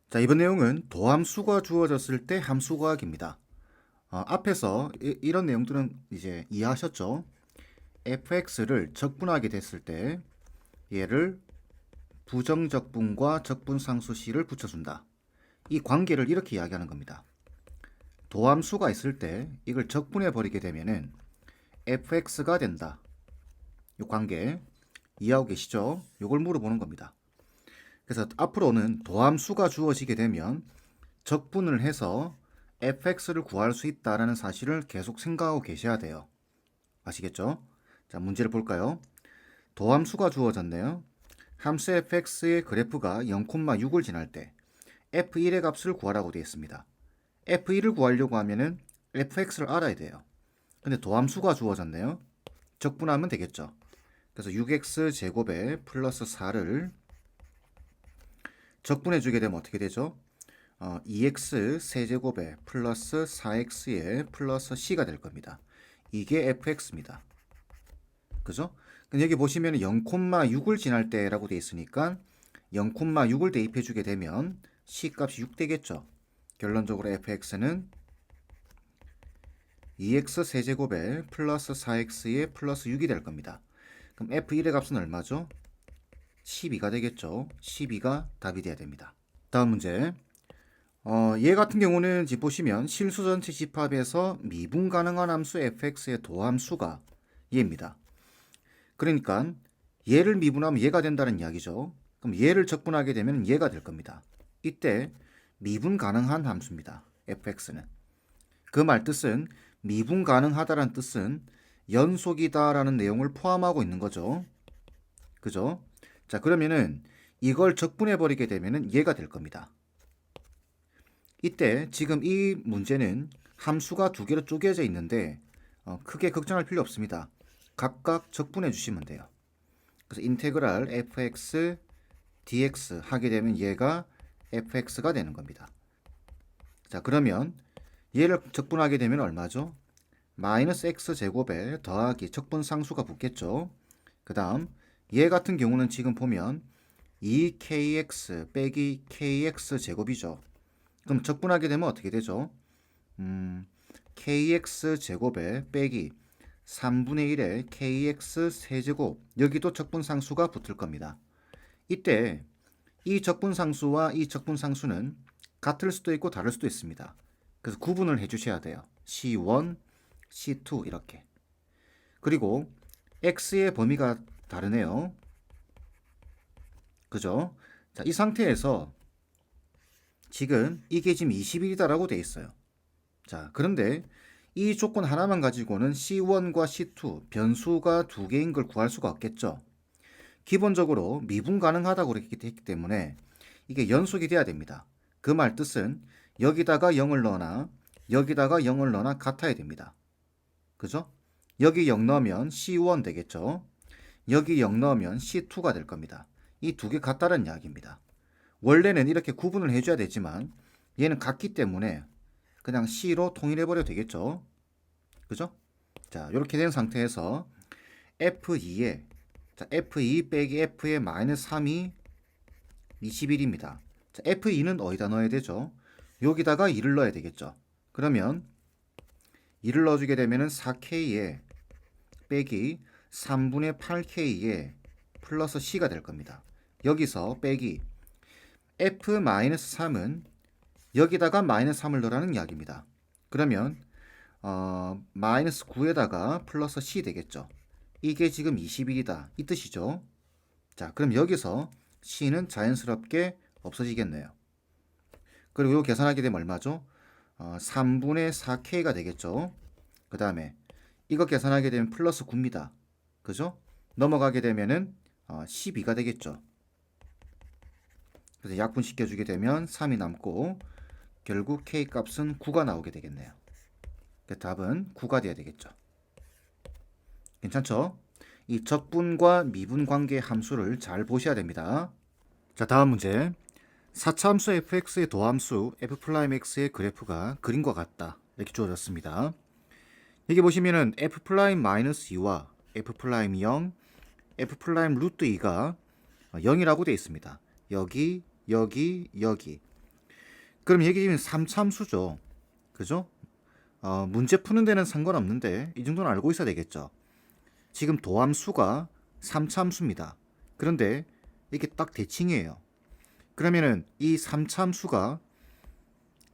자, 이번 내용은 도함수가 주어졌을 때 함수 구하기입니다. 앞에서 이런 내용들은 이제 이해하셨죠? fx를 적분하게 됐을 때 얘를 부정적분과 적분상수 c를 붙여준다. 이 관계를 이렇게 이야기하는 겁니다. 도함수가 있을 때 이걸 적분해 버리게 되면은 fx가 된다. 이 관계 이해하고 계시죠? 이걸 물어보는 겁니다. 그래서 앞으로는 도함수가 주어지게 되면 적분을 해서 fx를 구할 수 있다는 사실을 계속 생각하고 계셔야 돼요. 아시겠죠? 자, 문제를 볼까요? 도함수가 주어졌네요. 함수 fx의 그래프가 0,6을 지날 때 f1의 값을 구하라고 되어 있습니다. f1을 구하려고 하면은 fx를 알아야 돼요. 근데 도함수가 주어졌네요. 적분하면 되겠죠. 그래서 6x 제곱에 플러스 4를 적분해 주게 되면 어떻게 되죠? 2x 세제곱에 플러스 4x에 플러스 c가 될 겁니다. 이게 fx입니다. 그죠? 근데 여기 보시면 0,6을 지날 때라고 되어 있으니까 0,6을 대입해 주게 되면 c 값이 6 되겠죠. 결론적으로 fx는 2x 세제곱에 플러스 4x에 플러스 6이 될 겁니다. 그럼 f1의 값은 얼마죠? 12가 되겠죠. 12가 답이 돼야 됩니다. 다음 문제. 얘 같은 경우는 지금 보시면 실수 전체 집합에서 미분 가능한 함수 fx의 도함수가 얘입니다. 그러니까 얘를 미분하면 얘가 된다는 이야기죠. 그럼 얘를 적분하게 되면 얘가 될 겁니다. 이때 미분 가능한 함수입니다. fx는. 그 말 뜻은 미분 가능하다라는 뜻은 연속이다라는 내용을 포함하고 있는 거죠. 그죠? 자, 그러면은 이걸 적분해 버리게 되면은 얘가 될 겁니다. 이때 지금 이 문제는 함수가 두 개로 쪼개져 있는데 크게 걱정할 필요 없습니다. 각각 적분해 주시면 돼요. 그래서 인테그랄 fx dx 하게 되면 얘가 fx가 되는 겁니다. 자, 그러면 얘를 적분하게 되면 얼마죠? 마이너스 x 제곱에 더하기 적분상수가 붙겠죠. 그 다음 얘 같은 경우는 지금 보면 2kx 빼기 kx 제곱이죠. 그럼 적분하게 되면 어떻게 되죠? kx 제곱에 빼기 3분의 1의 kx 세제곱, 여기도 적분상수가 붙을 겁니다. 이때 이 적분상수와 이 적분상수는 같을 수도 있고 다를 수도 있습니다. 그래서 구분을 해주셔야 돼요. C1, C2 이렇게. 그리고 x의 범위가 다르네요. 그죠? 자, 이 상태에서 지금 이게 지금 20일이다라고 돼 있어요. 자, 그런데 이 조건 하나만 가지고는 C1과 C2 변수가 두 개인 걸 구할 수가 없겠죠. 기본적으로 미분 가능하다고 그랬기 때문에 이게 연속이 돼야 됩니다. 그 말 뜻은 여기다가 0을 넣거나 여기다가 0을 넣거나 같아야 됩니다. 그죠? 여기 0 넣으면 C1 되겠죠. 여기 0 넣으면 C2가 될 겁니다. 이 두 개 같다는 이야기입니다. 원래는 이렇게 구분을 해줘야 되지만 얘는 같기 때문에 그냥 C로 통일해버려도 되겠죠. 그죠? 자, 이렇게 된 상태에서 F2에 자, F2 빼기 F의 마이너스 3이 21입니다. 자, F2는 어디다 넣어야 되죠? 여기다가 2를 넣어야 되겠죠. 그러면 2를 넣어주게 되면 4K에 빼기 3분의 8K에 플러스 C가 될 겁니다. 여기서 빼기 F-3은 여기다가 마이너스 3을 넣으라는 이야기입니다. 그러면 마이너스 9에다가 플러스 C 되겠죠. 이게 지금 21이다. 이 뜻이죠. 자, 그럼 여기서 C는 자연스럽게 없어지겠네요. 그리고 이거 계산하게 되면 얼마죠? 3분의 4K가 되겠죠. 그 다음에 이거 계산하게 되면 플러스 9입니다. 그죠? 넘어가게 되면은 12가 되겠죠. 그래서 약분시켜주게 되면 3이 남고 결국 K 값은 9가 나오게 되겠네요. 답은 9가 돼야 되겠죠. 괜찮죠? 이 적분과 미분 관계 함수를 잘 보셔야 됩니다. 자, 다음 문제. 4차 함수 fx의 도함수 f'x의 그래프가 그림과 같다. 이렇게 주어졌습니다. 여기 보시면은 f'-2와 f'0, f'√2가 0이라고 되어 있습니다. 여기, 여기, 여기. 그럼 이게 지금 3참수죠. 그죠? 문제 푸는 데는 상관없는데 이 정도는 알고 있어야 되겠죠. 지금 도함수가 3참수입니다. 그런데 이게 딱 대칭이에요. 그러면은 이 3참수가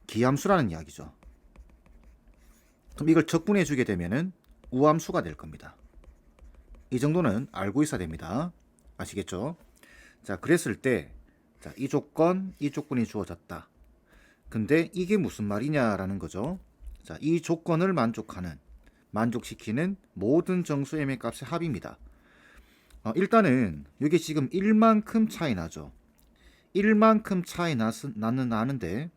기함수라는 이야기죠. 그럼 이걸 적분해 주게 되면은 우함수가 될 겁니다. 이 정도는 알고 있어야 됩니다. 아시겠죠? 자, 그랬을 때, 자, 이 조건이 주어졌다. 근데 이게 무슨 말이냐라는 거죠. 자, 이 조건을 만족시키는 모든 정수 m의 값의 합입니다. 일단은 이게 지금 1만큼 차이 나죠. 1만큼 차이 나는데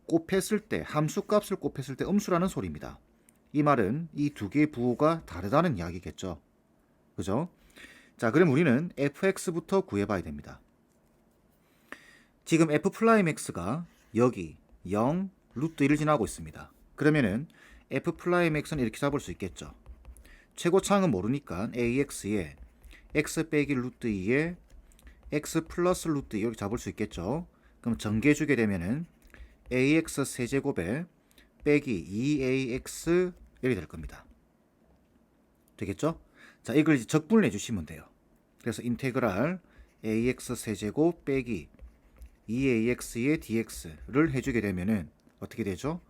곱했을 때, 함수값을 곱했을 때 음수라는 소리입니다. 이 말은 이 두 개의 부호가 다르다는 이야기겠죠. 그죠? 자, 그럼 우리는 fx부터 구해봐야 됩니다. 지금 f'x가 여기 0, 루트 1을 지나고 있습니다. 그러면은 f'x는 이렇게 잡을 수 있겠죠. 최고차항은 모르니까 ax에 x 빼기 루트 2에 x 플러스 루트 2 이렇게 잡을 수 있겠죠. 그럼 전개해주게 되면은 ax 세제곱에 빼기 2ax 이렇게 될 겁니다. 되겠죠? 자, 이걸 이제 적분을 해주시면 돼요. 그래서 인테그랄 ax 세제곱 빼기 2ax의 dx를 해주게 되면은 어떻게 되죠?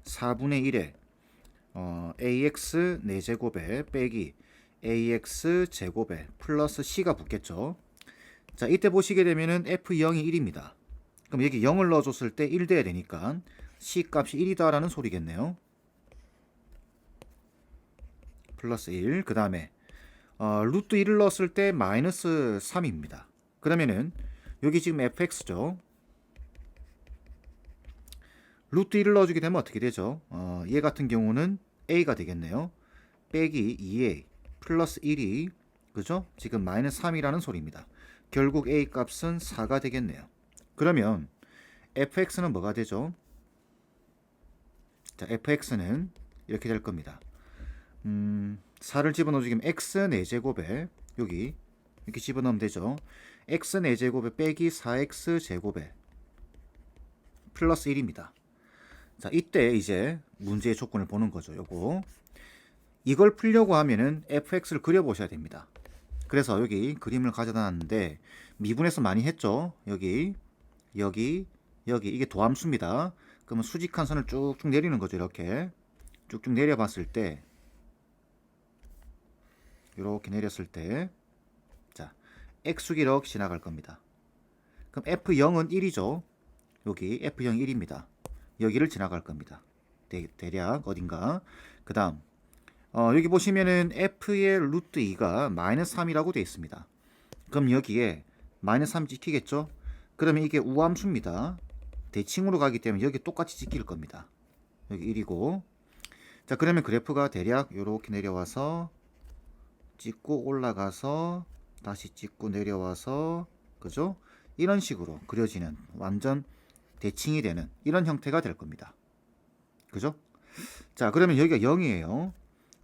4분의 1에 ax 4제곱에 빼기 ax 제곱에 플러스 c가 붙겠죠. 자, 이때 보시게 되면은 f0이 1입니다. 그럼 여기 0을 넣어줬을 때 1 돼야 되니까 c 값이 1이다라는 소리겠네요. 플러스 1. 그 다음에 루트 1을 넣었을 때 마이너스 3입니다. 그러면은 여기 지금 fx죠. 루트 1을 넣어주게 되면 어떻게 되죠? 얘 같은 경우는 a가 되겠네요. 빼기 2a 플러스 1이 그죠? 지금 마이너스 3이라는 소리입니다. 결국 a 값은 4가 되겠네요. 그러면 fx는 뭐가 되죠? 자, fx는 이렇게 될 겁니다. 4를 집어넣어주면 x 4제곱에 여기 이렇게 집어넣으면 되죠. x 4제곱에 빼기 4x 제곱에 플러스 1입니다. 자, 이때 이제 문제의 조건을 보는 거죠. 요거. 이걸 풀려고 하면은 fx를 그려보셔야 됩니다. 그래서 여기 그림을 가져다 놨는데 미분에서 많이 했죠. 여기 이게 도함수입니다. 그러면 수직한 선을 쭉쭉 내리는 거죠. 이렇게 쭉쭉 내려봤을 때 이렇게 내렸을 때 자, x축이 이렇게 지나갈 겁니다. 그럼 f0은 1이죠. 여기 f0 1입니다. 여기를 지나갈 겁니다. 대략 어딘가. 그 다음 여기 보시면은 f의 루트 2가 마이너스 3이라고 되어 있습니다. 그럼 여기에 마이너스 3 찍히겠죠? 그러면 이게 우함수입니다. 대칭으로 가기 때문에 여기 똑같이 찍힐 겁니다. 여기 1이고. 자, 그러면 그래프가 대략 이렇게 내려와서 찍고 올라가서 다시 찍고 내려와서 그죠? 이런 식으로 그려지는 완전 대칭이 되는 이런 형태가 될 겁니다. 그죠? 자, 그러면 여기가 0이에요.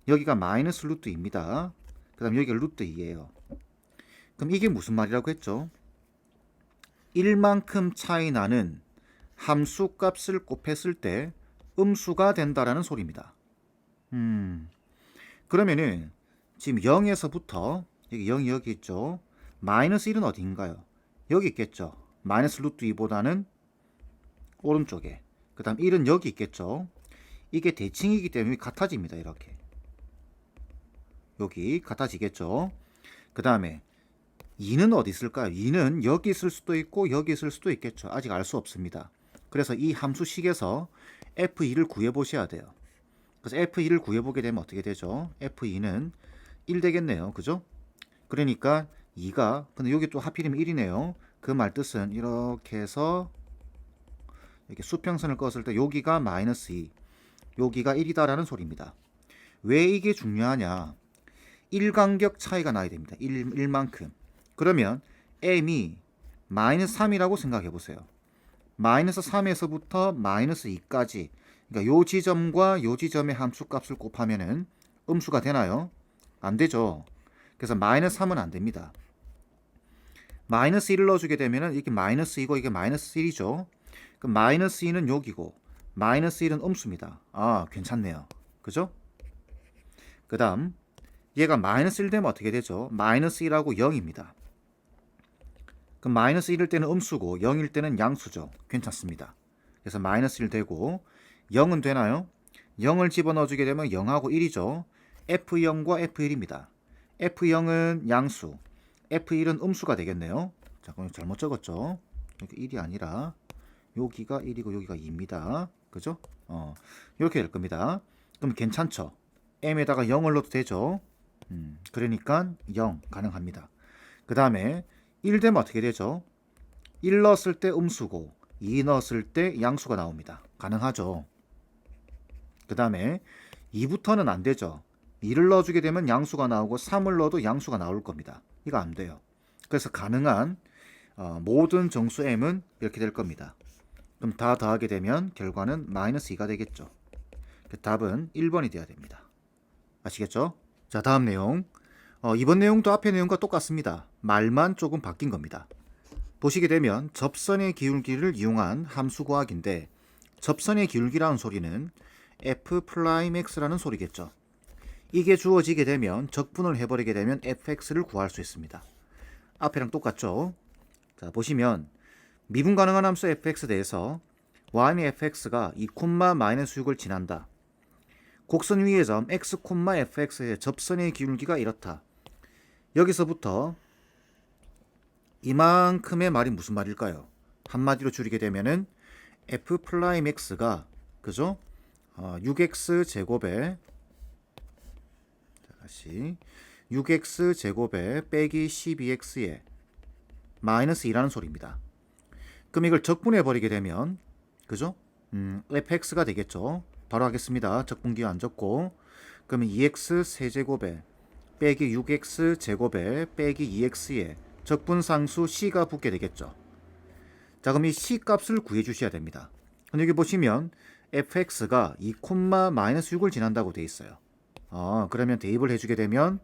여기가 마이너스 루트 2입니다. 그 다음 여기가 루트 2예요. 그럼 이게 무슨 말이라고 했죠? 1만큼 차이 나는 함수 값을 곱했을 때 음수가 된다라는 소리입니다. 그러면은 지금 0에서부터 여기 0이 여기 있죠. 마이너스 1은 어디인가요? 여기 있겠죠. 마이너스 루트 2보다는 오른쪽에. 그 다음 1은 여기 있겠죠. 이게 대칭이기 때문에 같아집니다. 이렇게. 여기 같아지겠죠. 그 다음에 2는 어디 있을까요? 2는 여기 있을 수도 있고 여기 있을 수도 있겠죠. 아직 알 수 없습니다. 그래서 이 함수식에서 f2를 구해보셔야 돼요. 그래서 f2를 구해보게 되면 어떻게 되죠? f2는 1 되겠네요. 그죠? 그러니까 2가 근데 여기 또 하필이면 1이네요. 그 말 뜻은 이렇게 해서 이렇게 수평선을 껐을 때 여기가 마이너스 2 여기가 1이다라는 소리입니다. 왜 이게 중요하냐? 1간격 차이가 나야 됩니다. 1만큼. 그러면 m이 마이너스 3이라고 생각해 보세요. 마이너스 3에서부터 마이너스 2까지 그러니까 요 지점과 요 지점의 함수값을 곱하면은 음수가 되나요? 안 되죠. 그래서 마이너스 3은 안 됩니다. 마이너스 1을 넣어주게 되면은 이게 마이너스 2고 이게 마이너스 1이죠. 그럼 마이너스 2는 여기고 마이너스 1은 음수입니다. 아, 괜찮네요. 그죠? 그 다음 얘가 마이너스 1 되면 어떻게 되죠? 마이너스 1하고 0입니다. 그럼 마이너스 1일 때는 음수고 0일 때는 양수죠. 괜찮습니다. 그래서 마이너스 1 되고 0은 되나요? 0을 집어넣어주게 되면 0하고 1이죠. F0과 F1입니다. F0은 양수, F1은 음수가 되겠네요. 자, 그럼 잘못 적었죠. 여기 1이 아니라 여기가 1이고 여기가 2입니다. 그죠? 이렇게 될 겁니다. 그럼 괜찮죠? m에다가 0을 넣어도 되죠. 그러니까 0 가능합니다. 그 다음에 1 되면 어떻게 되죠? 1 넣었을 때 음수고 2 넣었을 때 양수가 나옵니다. 가능하죠. 그 다음에 2부터는 안 되죠. 2를 넣어주게 되면 양수가 나오고 3을 넣어도 양수가 나올 겁니다. 이거 안 돼요. 그래서 가능한 모든 정수 m은 이렇게 될 겁니다. 그럼 다 더하게 되면 결과는 마이너스 2가 되겠죠. 답은 1번이 돼야 됩니다. 아시겠죠? 자, 다음 내용. 이번 내용도 앞의 내용과 똑같습니다. 말만 조금 바뀐 겁니다. 보시게 되면 접선의 기울기를 이용한 함수 구하기인데 접선의 기울기라는 소리는 f'x라는 소리겠죠. 이게 주어지게 되면 적분을 해버리게 되면 fx를 구할 수 있습니다. 앞에랑 똑같죠? 자, 보시면 미분 가능한 함수 fx에 대해서 y의 fx가 2,-6을 지난다. 곡선 위의 점 x, fx의 접선의 기울기가 이렇다. 여기서부터 이만큼의 말이 무슨 말일까요? 한마디로 줄이게 되면은 f'x가 그죠? 6x 제곱에 다시 6x 제곱에 빼기 12x에 마이너스 2라는 소리입니다. 그럼 이걸 적분해 버리게 되면 그죠? fx가 되겠죠. 바로 하겠습니다. 적분기호 안 적고 그러면 2x 세제곱에 빼기 6x 제곱에 빼기 2x에 적분상수 c가 붙게 되겠죠. 자, 그럼 이 c 값을 구해 주셔야 됩니다. 여기 보시면 fx가 2,-6을 지난다고 되어 있어요. 그러면 대입을 해주게 되면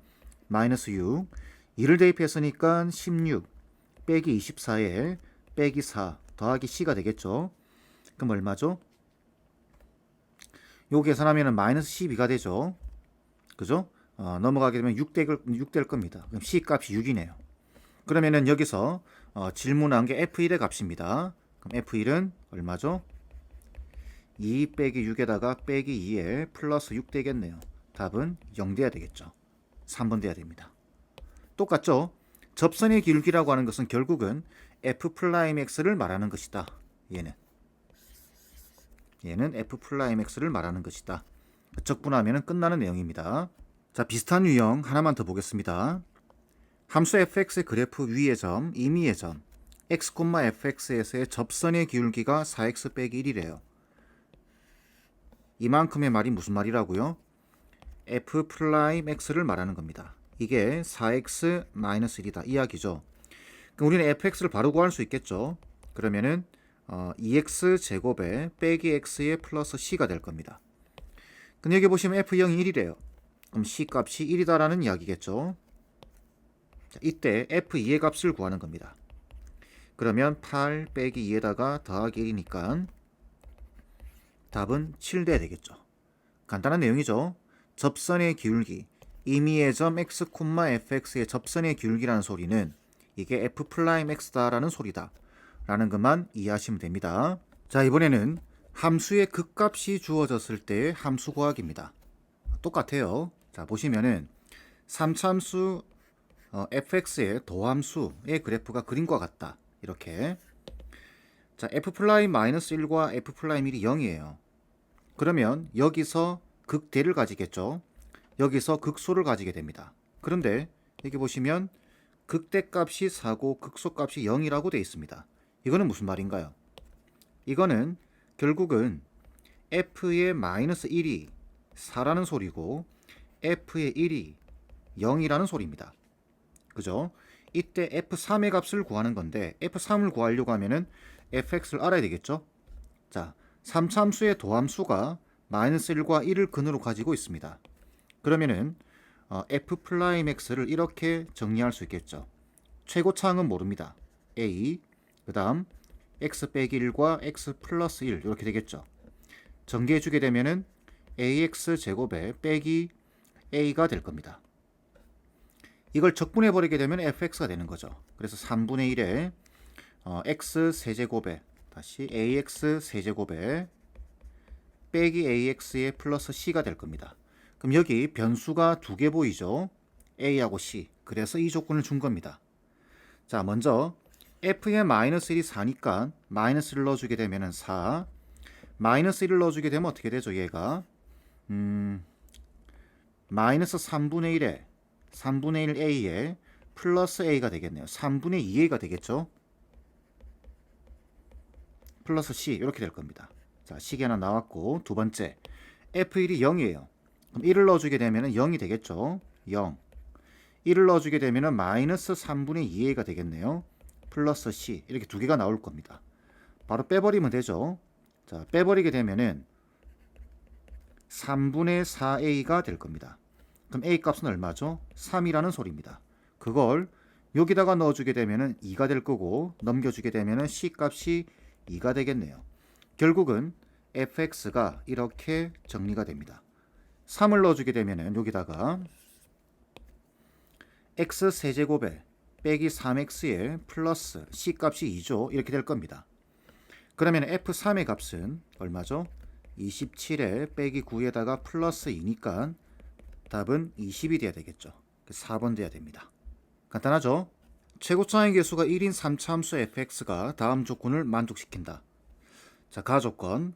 마이너스 6 2를 대입했으니까 16 빼기 24에 빼기 4 더하기 c가 되겠죠. 그럼 얼마죠? 요 계산하면 마이너스 12가 되죠. 그죠? 넘어가게 되면 6 될 겁니다. 그럼 c 값이 6이네요. 그러면은 여기서 질문한 게 f1의 값입니다. 그럼 f1은 얼마죠? 2 빼기 6에다가 빼기 2에 플러스 6 되겠네요. 답은 0 돼야 되겠죠. 3번 돼야 됩니다. 똑같죠? 접선의 기울기라고 하는 것은 결국은 f'x를 말하는 것이다. 얘는 f'x를 말하는 것이다. 적분하면 끝나는 내용입니다. 자, 비슷한 유형 하나만 더 보겠습니다. 함수 fx의 그래프 위의 점, 임의의 점 x, fx에서의 접선의 기울기가 4x 빼기 1이래요. 이만큼의 말이 무슨 말이라고요? f'x를 말하는 겁니다. 이게 4x-1이다 이야기죠. 그럼 우리는 fx를 바로 구할 수 있겠죠. 그러면은 2x 제곱에 빼기 x의 플러스 c가 될 겁니다. 근데 여기 보시면 f0이 1이래요. 그럼 c 값이 1이다라는 이야기겠죠. 자, 이때 f2의 값을 구하는 겁니다. 그러면 8 빼기 2에다가 더하기 1이니까 답은 7 돼야 되겠죠. 간단한 내용이죠. 접선의 기울기, 임의의 점 x, fx의 접선의 기울기라는 소리는 이게 f'x다라는 소리다 라는 것만 이해하시면 됩니다. 자, 이번에는 함수의 극값이 주어졌을 때의 함수 구하기입니다. 똑같아요. 자, 보시면은 3차함수 fx의 도함수의 그래프가 그림과 같다. 이렇게. 자, f'-1과 f'1이 0이에요. 그러면 여기서 극대를 가지겠죠. 여기서 극소를 가지게 됩니다. 그런데 여기 보시면 극대값이 4고 극소값이 0이라고 되어 있습니다. 이거는 무슨 말인가요? 이거는 결국은 f의 마이너스 1이 4라는 소리고 f의 1이 0이라는 소리입니다. 그죠? 이때 f3의 값을 구하는 건데 f3을 구하려고 하면은 fx를 알아야 되겠죠? 자, 3차함수의 도함수가 마이너스 1과 1을 근으로 가지고 있습니다. 그러면은 f'x를 이렇게 정리할 수 있겠죠. 최고차항은 모릅니다. a, 그 다음 x 빼기 1과 x 플러스 1 이렇게 되겠죠. 전개해 주게 되면은 ax 제곱에 빼기 a가 될 겁니다. 이걸 적분해 버리게 되면 fx가 되는 거죠. 그래서 3분의 1에 x 세제곱에 다시 ax 세제곱에 빼기 ax의 플러스 c가 될 겁니다. 그럼 여기 변수가 두 개 보이죠? a하고 c. 그래서 이 조건을 준 겁니다. 자, 먼저 f에 마이너스 1이 4니까 마이너스를 넣어주게 되면 4. 마이너스 1을 넣어주게 되면 어떻게 되죠? 얘가 마이너스 3분의 1에 3분의 1 a에 플러스 a가 되겠네요. 3분의 2a가 되겠죠? 플러스 c 이렇게 될 겁니다. 자, c가 하나 나왔고 두 번째 f1이 0이에요. 그럼 1을 넣어주게 되면 0이 되겠죠? 0. 1을 넣어주게 되면 마이너스 3분의 2a가 되겠네요. 플러스 c 이렇게 두 개가 나올 겁니다. 바로 빼버리면 되죠. 자, 빼버리게 되면은 3분의 4a가 될 겁니다. 그럼 a 값은 얼마죠? 3이라는 소리입니다. 그걸 여기다가 넣어주게 되면은 2가 될 거고 넘겨주게 되면은 c 값이 2가 되겠네요. 결국은 fx가 이렇게 정리가 됩니다. 3을 넣어주게 되면은 여기다가 x 세제곱에 빼기 3x에 플러스 c 값이 2죠. 이렇게 될 겁니다. 그러면 f3의 값은 얼마죠? 27에 빼기 9에다가 플러스 2니까 답은 20이 돼야 되겠죠. 4번 돼야 됩니다. 간단하죠? 최고차의 개수가 1인 3차 함수 fx가 다음 조건을 만족시킨다. 자, 가조건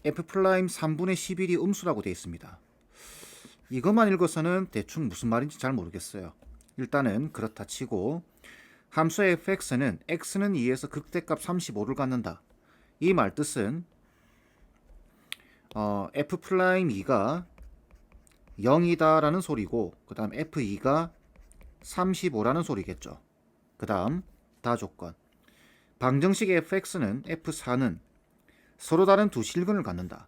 f' 3분의 11이 음수라고 되어 있습니다. 이것만 읽어서는 대충 무슨 말인지 잘 모르겠어요. 일단은 그렇다 치고 함수 fx는 x는 2에서 극대값 35를 갖는다. 이 말뜻은 f'2가 0이다 라는 소리고 그 다음 f2가 35라는 소리겠죠. 그 다음 다조건 방정식 fx는 f4는 서로 다른 두 실근을 갖는다.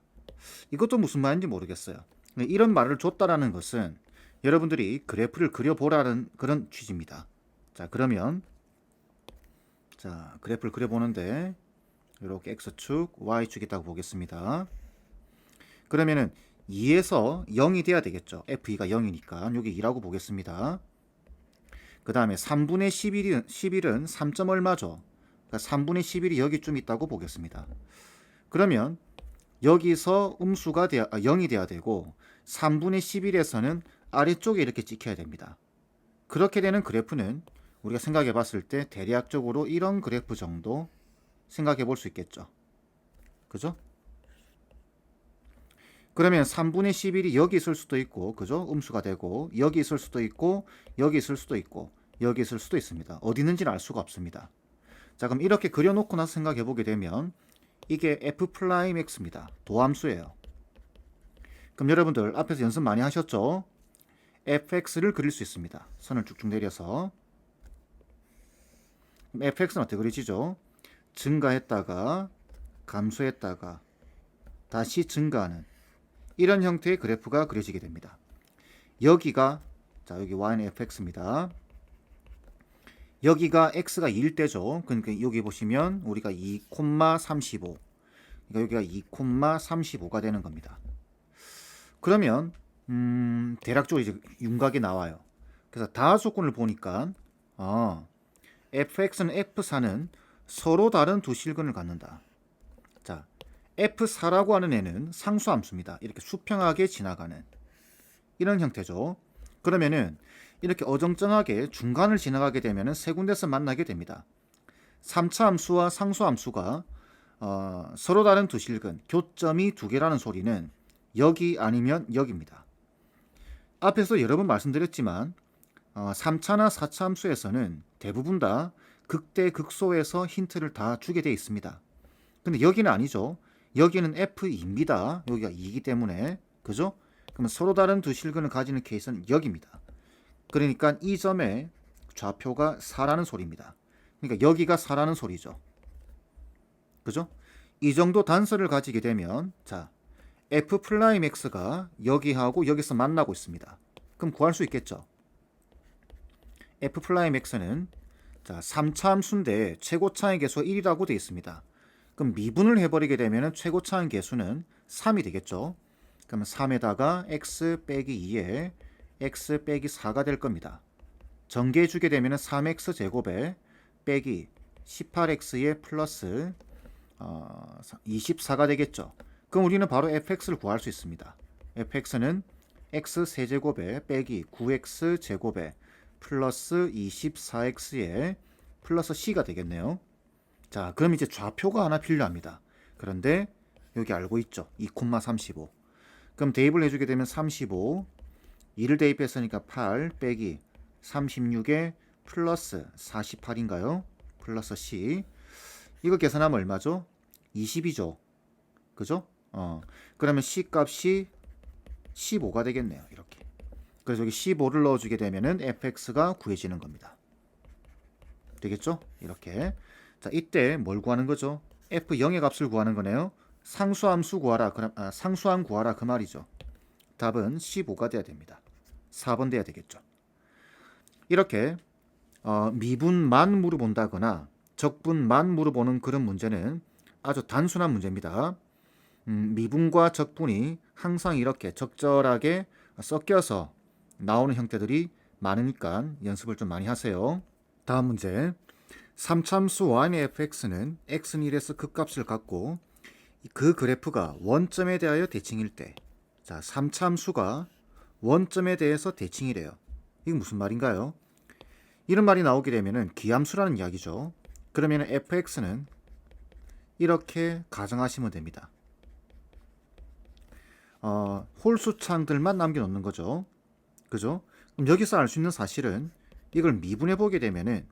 이것도 무슨 말인지 모르겠어요. 이런 말을 줬다라는 것은 여러분들이 그래프를 그려보라는 그런 취지입니다. 자, 그러면 자, 그래프를 그려보는데 이렇게 x축, y축이 있다고 보겠습니다. 그러면은 2에서 0이 돼야 되겠죠. f2가 0이니까 여기 2라고 보겠습니다. 그 다음에 3분의 11은 3점 얼마죠? 그러니까 3분의 11이 여기쯤 있다고 보겠습니다. 그러면 여기서 음수가 0이 돼야 되고 3분의 11에서는 아래쪽에 이렇게 찍혀야 됩니다. 그렇게 되는 그래프는 우리가 생각해 봤을 때 대략적으로 이런 그래프 정도 생각해 볼 수 있겠죠. 그죠? 그러면 3분의 11이 여기 있을 수도 있고, 그죠? 음수가 되고, 여기 있을 수도 있고, 여기 있을 수도 있고, 여기 있을 수도 있습니다. 어디 있는지는 알 수가 없습니다. 자, 그럼 이렇게 그려놓고 나서 생각해 보게 되면 이게 f'x입니다. 도함수예요. 그럼 여러분들 앞에서 연습 많이 하셨죠? fx를 그릴 수 있습니다. 선을 쭉쭉 내려서. 그럼 fx는 어떻게 그리지죠? 증가했다가 감소했다가 다시 증가하는 이런 형태의 그래프가 그려지게 됩니다. 여기가 자, 여기 y는 fx입니다. 여기가 x가 2일 때죠. 그러니까 여기 보시면 우리가 2,35 그러니까 여기가 2,35가 되는 겁니다. 그러면 대략적으로 이제 윤곽이 나와요. 그래서 다조건을 보니까 fx는 f4는 서로 다른 두 실근을 갖는다. 자, f4라고 하는 애는 상수함수입니다. 이렇게 수평하게 지나가는 이런 형태죠. 그러면은 이렇게 어정쩡하게 중간을 지나가게 되면 세 군데서 만나게 됩니다. 3차 함수와 상수함수가 서로 다른 두 실근, 교점이 두 개라는 소리는 여기 아니면 여기입니다. 앞에서 여러 번 말씀드렸지만 3차나 4차 함수에서는 대부분 다 극대 극소에서 힌트를 다 주게 되어 있습니다. 근데 여기는 아니죠. 여기는 f2입니다. 여기가 2이기 때문에 그죠? 그러면 서로 다른 두 실근을 가지는 케이스는 여기입니다. 그러니까 이 점의 좌표가 4라는 소리입니다. 그러니까 여기가 4라는 소리죠. 그죠? 이 정도 단서를 가지게 되면 자, f'x가 여기하고 여기서 만나고 있습니다. 그럼 구할 수 있겠죠. f'x는 자, 3차 함수인데 최고차의 개수가 1이라고 되어 있습니다. 그럼 미분을 해버리게 되면 최고차항 계수는 3이 되겠죠. 그러면 3에다가 x 빼기 2에 x 빼기 4가 될 겁니다. 전개해주게 되면 3x 제곱에 빼기 18x에 플러스 24가 되겠죠. 그럼 우리는 바로 fx를 구할 수 있습니다. fx는 x 세제곱에 빼기 9x 제곱에 플러스 24x에 플러스 c가 되겠네요. 자, 그럼 이제 좌표가 하나 필요합니다. 그런데 여기 알고 있죠. 2,35. 그럼 대입을 해주게 되면 35, 2를 대입했으니까 8 빼기 36에 플러스 48인가요? 플러스 c. 이거 계산하면 얼마죠? 20이죠. 그죠? 그러면 c 값이 15가 되겠네요. 이렇게. 그래서 여기 15를 넣어주게 되면은 fx가 구해지는 겁니다. 되겠죠? 이렇게. 자, 이때 뭘 구하는 거죠? f0의 값을 구하는 거네요. 상수함수 구하라. 상수함 구하라 그 말이죠. 답은 15가 돼야 됩니다. 4번 돼야 되겠죠. 이렇게 미분만 물어본다거나 적분만 물어보는 그런 문제는 아주 단순한 문제입니다. 미분과 적분이 항상 이렇게 적절하게 섞여서 나오는 형태들이 많으니까 연습을 좀 많이 하세요. 다음 문제. 3참수 y의 fx는 x는 1에서 극값을 갖고 그 그래프가 원점에 대하여 대칭일 때, 자, 3참수가 원점에 대해서 대칭이래요. 이게 무슨 말인가요? 이런 말이 나오게 되면은 기함수라는 이야기죠. 그러면 fx는 이렇게 가정하시면 됩니다. 홀수창들만 남겨놓는 거죠. 그죠? 그럼 여기서 알 수 있는 사실은 이걸 미분해 보게 되면은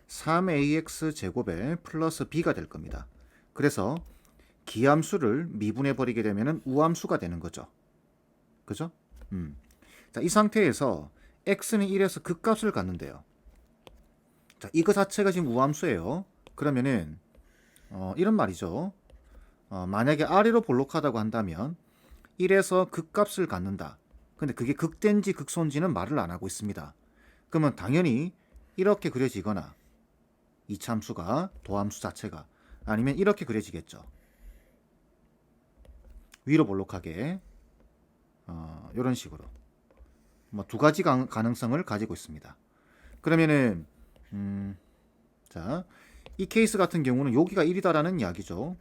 3ax 제곱에 플러스 b가 될 겁니다. 그래서 기함수를 미분해 버리게 되면은 우함수가 되는 거죠. 그죠? 자, 이 상태에서 x는 1에서 극값을 갖는데요. 자, 이거 자체가 지금 우함수예요. 그러면은 이런 말이죠. 만약에 아래로 볼록하다고 한다면 1에서 극값을 갖는다. 근데 그게 극된지 극소인지는 말을 안 하고 있습니다. 그러면 당연히 이렇게 그려지거나 이 참수가 도함수 자체가 아니면 이렇게 그려지겠죠. 위로 볼록하게 이런 식으로 뭐 두 가지 가능성을 가지고 있습니다. 그러면은 자, 이 케이스 같은 경우는 여기가 1이다라는 이야기죠.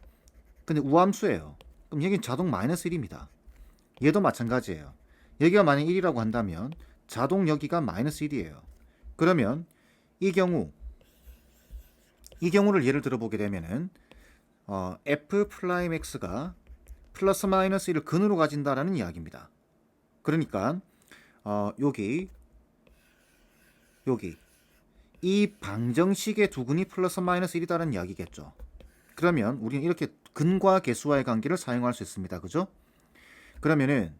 근데 우함수예요. 그럼 여기는 자동 마이너스 1입니다. 얘도 마찬가지예요. 여기가 만약 1이라고 한다면 자동 여기가 마이너스 1이에요. 그러면 이 경우를 예를 들어 보게 되면은 f 프라임 x가 플러스 마이너스 1을 근으로 가진다라는 이야기입니다. 그러니까 여기 이 방정식의 두 근이 플러스 마이너스 1이다라는 이야기겠죠. 그러면 우리는 이렇게 근과 계수와의 관계를 사용할 수 있습니다. 그죠? 그러면은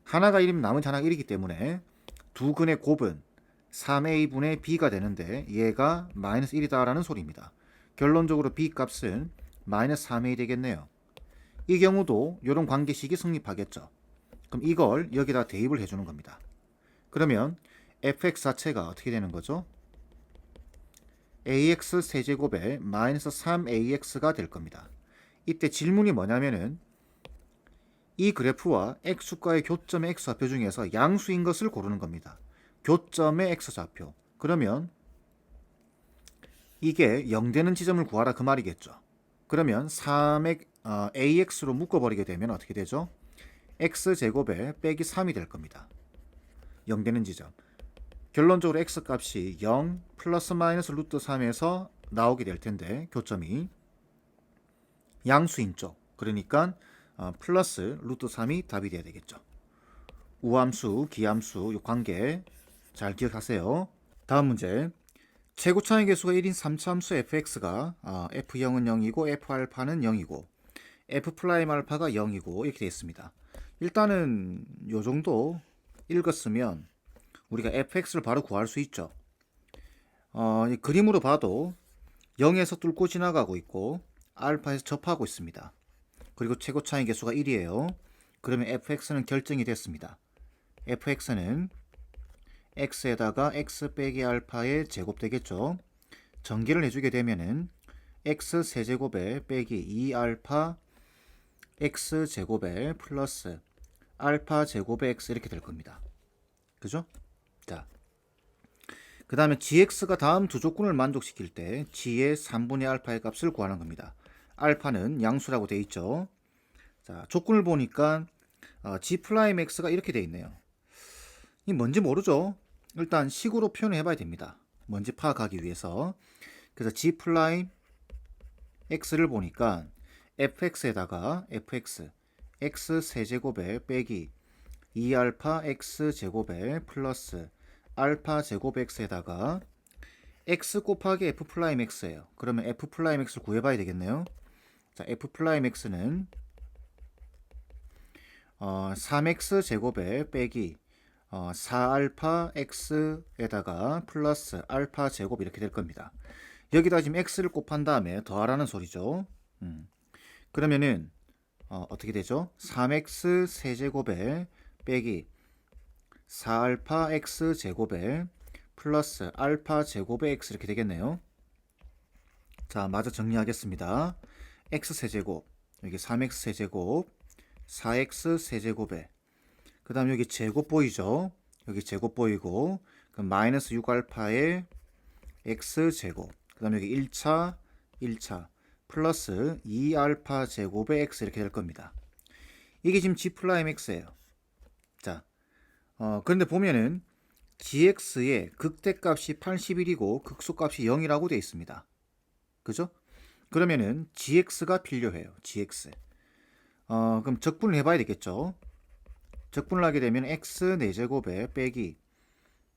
하나가 1이면 나머지 하나가 1이기 때문에 두 근의 곱은 3a분의 b가 되는데 얘가 마이너스 1이다라는 소리입니다. 결론적으로 b 값은 마이너스 3a 되겠네요. 이 경우도 이런 관계식이 성립하겠죠. 그럼 이걸 여기다 대입을 해주는 겁니다. 그러면 fx 자체가 어떻게 되는 거죠? ax 세제곱에 마이너스 3ax가 될 겁니다. 이때 질문이 뭐냐면은 이 그래프와 x축과의 교점의 x좌표 중에서 양수인 것을 고르는 겁니다. 교점의 x좌표. 그러면 이게 0되는 지점을 구하라 그 말이겠죠. 그러면 3ax로 묶어버리게 되면 어떻게 되죠? x제곱에 빼기 3이 될 겁니다. 0되는 지점. 결론적으로 x값이 0 플러스 마이너스 루트 3에서 나오게 될 텐데 교점이 양수인 쪽. 그러니까 플러스 루트 3이 답이 돼야 되겠죠. 우함수, 기함수 이 관계 잘 기억하세요. 다음 문제. 최고차의 개수가 1인 3차함수 fx가 f0은 0이고 f알파는 0이고 f'알파가 0이고 이렇게 되어 있습니다. 일단은 요 정도 읽었으면 우리가 fx를 바로 구할 수 있죠. 이 그림으로 봐도 0에서 뚫고 지나가고 있고 알파에서 접하고 있습니다. 그리고 최고차의 개수가 1이에요. 그러면 fx는 결정이 됐습니다. fx는 x에다가 x 빼기 알파의 제곱 되겠죠. 전개를 해주게 되면은 x 세제곱에 빼기 2알파 x 제곱에 플러스 알파 제곱의 x 이렇게 될 겁니다. 그죠? 자, 그 다음에 gx가 다음 두 조건을 만족시킬 때 g의 3분의 알파의 값을 구하는 겁니다. 알파는 양수라고 돼 있죠. 자, 조건을 보니까 g 프라임 x가 이렇게 돼 있네요. 이 뭔지 모르죠? 일단 식으로 표현해 봐야 됩니다. 뭔지 파악하기 위해서. 그래서 g 프라임 x를 보니까 fx에다가 fx x 세제곱에 빼기 2알파 x 제곱에 플러스 알파 제곱 x에다가 x 곱하기 f 프라임 x예요. 그러면 f 프라임 x를 구해봐야 되겠네요. 자, f 프라임 x는 3x 제곱에 빼기 4알파 x에다가 플러스 알파 제곱 이렇게 될 겁니다. 여기다 지금 x를 곱한 다음에 더하라는 소리죠. 그러면은 어떻게 되죠? 3x 세제곱에 빼기 4알파 x 제곱에 플러스 알파 제곱의 x 이렇게 되겠네요. 자, 마저 정리하겠습니다. x 세제곱, 여기 3x 세제곱, 4x 세제곱에 그 다음 여기 제곱 보이죠? 여기 제곱 보이고 그럼 마이너스 6알파의 x 제곱, 그 다음 여기 1차 플러스 2알파 제곱의 x 이렇게 될 겁니다. 이게 지금 g 프라임 x예요. 자, 그런데 보면은 gx의 극대값이 81이고 극소값이 0이라고 되어 있습니다. 그죠? 그러면은 gx가 필요해요. gx. 그럼 적분을 해봐야 되겠죠. 적분을 하게 되면 x 4제곱에 빼기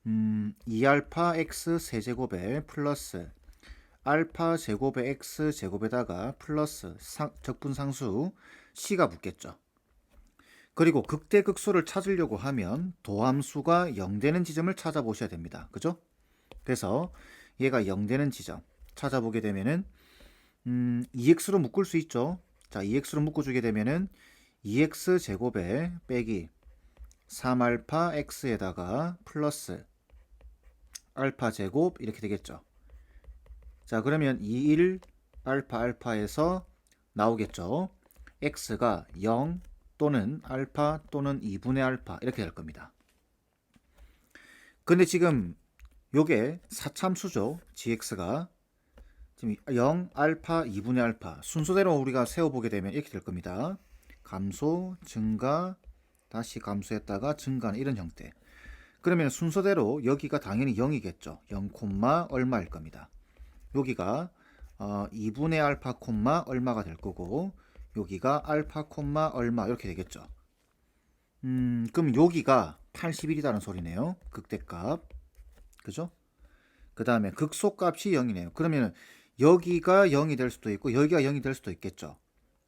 2알파 x 세제곱에 플러스 알파 제곱의 x 제곱에다가 플러스 적분상수 c가 붙겠죠. 그리고 극대극소를 찾으려고 하면 도함수가 0되는 지점을 찾아보셔야 됩니다. 그죠? 그래서 얘가 0되는 지점 찾아보게 되면은 2x로 묶을 수 있죠. 자, 2x로 묶어주게 되면은 2x 제곱에 빼기 3알파 x에다가 플러스 알파 제곱 이렇게 되겠죠. 자, 그러면 21 알파에서 나오겠죠. x가 0 또는 알파 또는 2분의 알파 이렇게 될 겁니다. 근데 지금 요게 사참수죠. gx가 지금 0 알파 2분의 알파 순서대로 우리가 세워보게 되면 이렇게 될 겁니다. 감소 증가 다시 감소했다가 증가는 이런 형태. 그러면 순서대로 여기가 당연히 0이겠죠. 0, 얼마일 겁니다. 여기가 2분의 알파 콤마 얼마가 될 거고 여기가 알파 콤마 얼마 이렇게 되겠죠. 그럼 여기가 81이라는 소리네요. 극대값. 그죠? 그 다음에 극소값이 0이네요. 그러면 여기가 0이 될 수도 있고 여기가 0이 될 수도 있겠죠.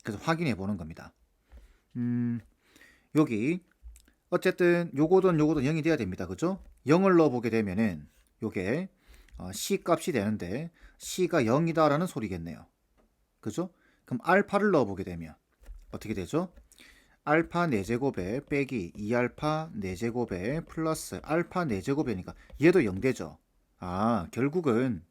그래서 확인해 보는 겁니다. 여기 어쨌든 요거든 0이 돼야 됩니다. 그죠? 0을 넣어보게 되면은 요게 C 값이 되는데 C가 0이다라는 소리겠네요. 그죠? 그럼 알파를 넣어보게 되면 어떻게 되죠? 알파 4제곱에 빼기 2알파 4제곱에 플러스 알파 4제곱이니까 얘도 0되죠. 아, 결국은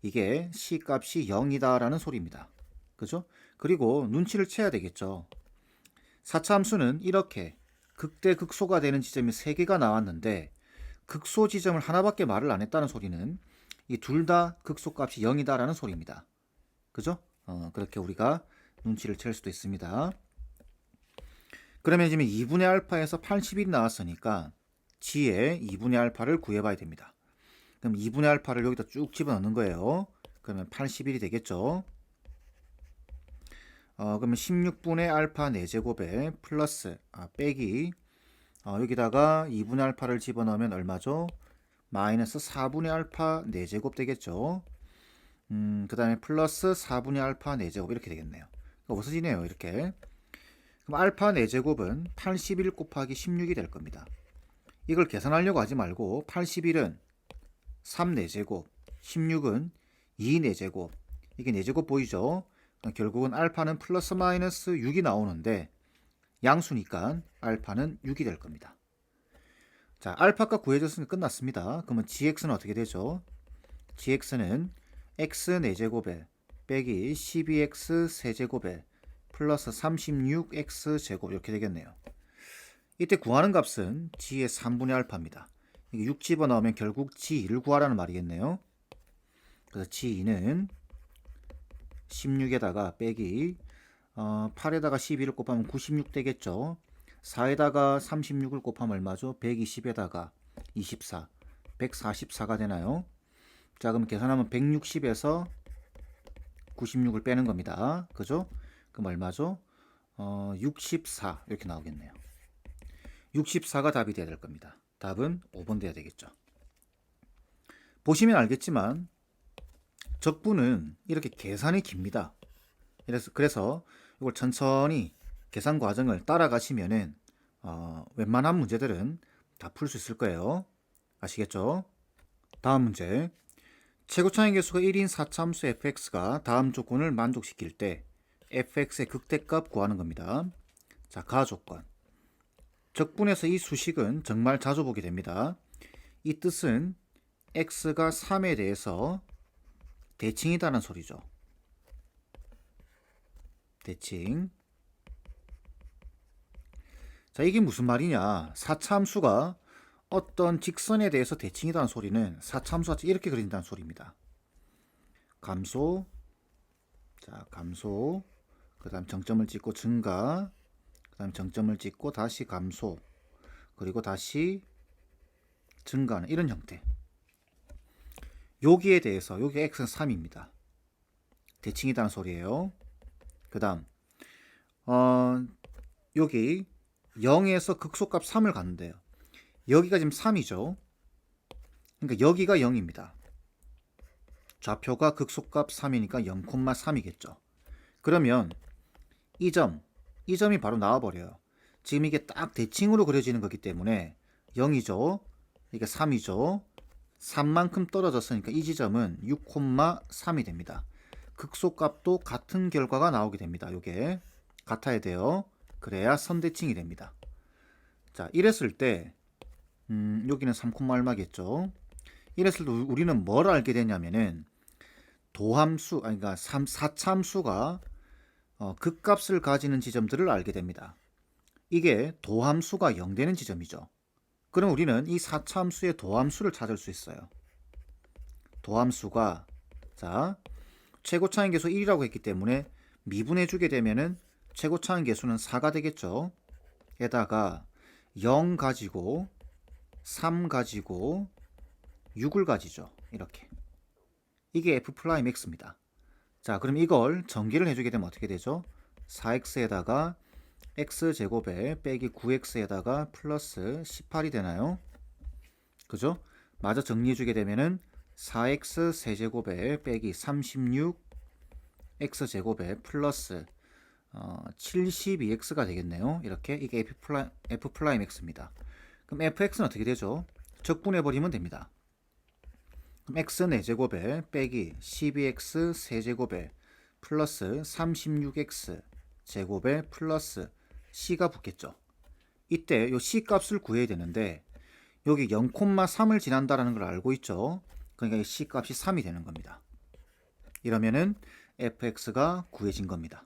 이게 C 값이 0이다라는 소리입니다. 그죠? 그리고 눈치를 채야 되겠죠. 4차 함수는 이렇게 극대 극소가 되는 지점이 3개가 나왔는데 극소 지점을 하나밖에 말을 안 했다는 소리는 이 둘 다 극소값이 0이다라는 소리입니다. 그죠? 그렇게 우리가 눈치를 챌 수도 있습니다. 그러면 지금 2분의 알파에서 80이 나왔으니까 g의 2분의 알파를 구해봐야 됩니다. 그럼 2분의 알파를 여기다 쭉 집어넣는 거예요. 그러면 81이 되겠죠. 그러면 16분의 알파 4제곱에 플러스 빼기 여기다가 2분의 알파를 집어넣으면 얼마죠? 마이너스 4분의 알파 4제곱 되겠죠. 그 다음에 플러스 4분의 알파 4제곱 이렇게 되겠네요. 없어지네요. 이렇게. 그럼 알파 4제곱은 81 곱하기 16이 될 겁니다. 이걸 계산하려고 하지 말고 81은 3 4제곱, 16은 2 4제곱. 이게 4제곱 보이죠? 결국은 알파는 플러스 마이너스 6이 나오는데 양수니까 알파는 6이 될 겁니다. 자, 알파가 구해졌으니 끝났습니다. 그러면 gx는 어떻게 되죠? gx는 x 4제곱에 빼기 12x 세제곱에 플러스 36x 제곱 이렇게 되겠네요. 이때 구하는 값은 g의 3분의 알파입니다. 이게 6 집어넣으면 결국 g2를 구하라는 말이겠네요. 그래서 g2는 16에다가 빼기 8에다가 12를 곱하면 96 되겠죠. 4에다가 36을 곱하면 얼마죠? 120에다가 24, 144가 되나요? 자, 그럼 계산하면 160에서 96을 빼는 겁니다. 그죠? 그럼 얼마죠? 64 이렇게 나오겠네요. 64가 답이 돼야 될 겁니다. 답은 5번 돼야 되겠죠. 보시면 알겠지만 적분은 이렇게 계산이 깁니다. 그래서 이걸 천천히 계산 과정을 따라가시면은 웬만한 문제들은 다 풀 수 있을 거예요. 아시겠죠? 다음 문제. 최고차의 개수가 1인 4차함수 fx가 다음 조건을 만족시킬 때 fx의 극대값 구하는 겁니다. 자, 가조건. 적분에서 이 수식은 정말 자주 보게 됩니다. 이 뜻은 x가 3에 대해서 대칭이다는 소리죠. 대칭. 자, 이게 무슨 말이냐? 4차함수가 어떤 직선에 대해서 대칭이라는 소리는 4차함수가 이렇게 그린다는 소리입니다. 감소, 자, 감소, 그 다음 정점을 찍고 증가, 그 다음 정점을 찍고 다시 감소, 그리고 다시 증가하는 이런 형태. 여기에 대해서 여기 x는 3입니다. 대칭이라는 소리예요. 그 다음 여기 0에서 극소값 3을 갔는데요. 여기가 지금 3이죠. 그러니까 여기가 0입니다. 좌표가 극소값 3이니까 0,3이겠죠. 그러면 이 점이 바로 나와버려요. 지금 이게 딱 대칭으로 그려지는 거기 때문에 0이죠. 이게 3이죠. 3만큼 떨어졌으니까 이 지점은 6,3이 됩니다. 극소값도 같은 결과가 나오게 됩니다. 이게 같아야 돼요. 그래야 선대칭이 됩니다. 자, 이랬을 때 여기는 3, 얼마겠죠. 이랬을 때 우리는 뭘 알게 되냐면은 도함수, 그러니까 4차함수가 극값을 가지는 지점들을 알게 됩니다. 이게 도함수가 0 되는 지점이죠. 그럼 우리는 이 4차함수의 도함수를 찾을 수 있어요. 도함수가 자, 최고차항 계수 1이라고 했기 때문에 미분해 주게 되면은 최고차항 계수는 4가 되겠죠. 에다가 0 가지고 3 가지고 6을 가지죠. 이렇게. 이게 f'x입니다. 자, 그럼 이걸 전개를 해주게 되면 어떻게 되죠? 4x에다가 x제곱에 빼기 9x에다가 플러스 18이 되나요? 그죠? 마저 정리해주게 되면은 4x 세제곱에 빼기 36 x제곱에 플러스 72x가 되겠네요. 이렇게 이게 f'x입니다. 그럼 fx는 어떻게 되죠? 적분해버리면 됩니다. 그럼 x 4제곱에 빼기 12x 세제곱에 플러스 36x 제곱에 플러스 c가 붙겠죠. 이때 이 c 값을 구해야 되는데 여기 0,3을 지난다라는 걸 알고 있죠. 그러니까 이 c 값이 3이 되는 겁니다. 이러면은 fx가 구해진 겁니다.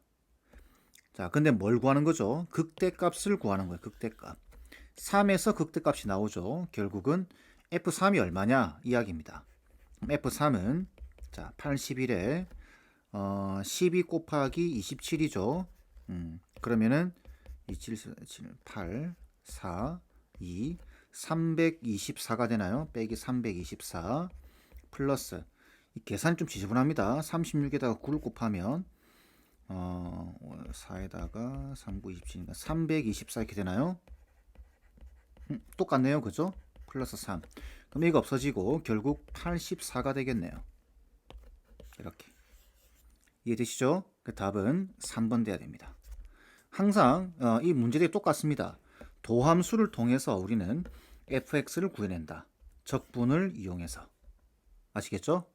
자, 근데 뭘 구하는 거죠? 극대값을 구하는 거예요. 극대값. 3에서 극대값이 나오죠. 결국은 f3이 얼마냐 이야기입니다. F3은 자 81에 12 곱하기 27이죠. 그러면은 27, 8, 4, 2, 324가 되나요? 빼기 324 플러스 이 계산이 좀 지저분합니다. 36에다가 9를 곱하면 4에다가 3, 9, 27이니까 324 이렇게 되나요? 똑같네요. 그죠? 플러스 3. 그럼 이거 없어지고 결국 84가 되겠네요. 이렇게. 이해되시죠? 그 답은 3번 돼야 됩니다. 항상 이 문제들이 똑같습니다. 도함수를 통해서 우리는 fx를 구해낸다. 적분을 이용해서. 아시겠죠?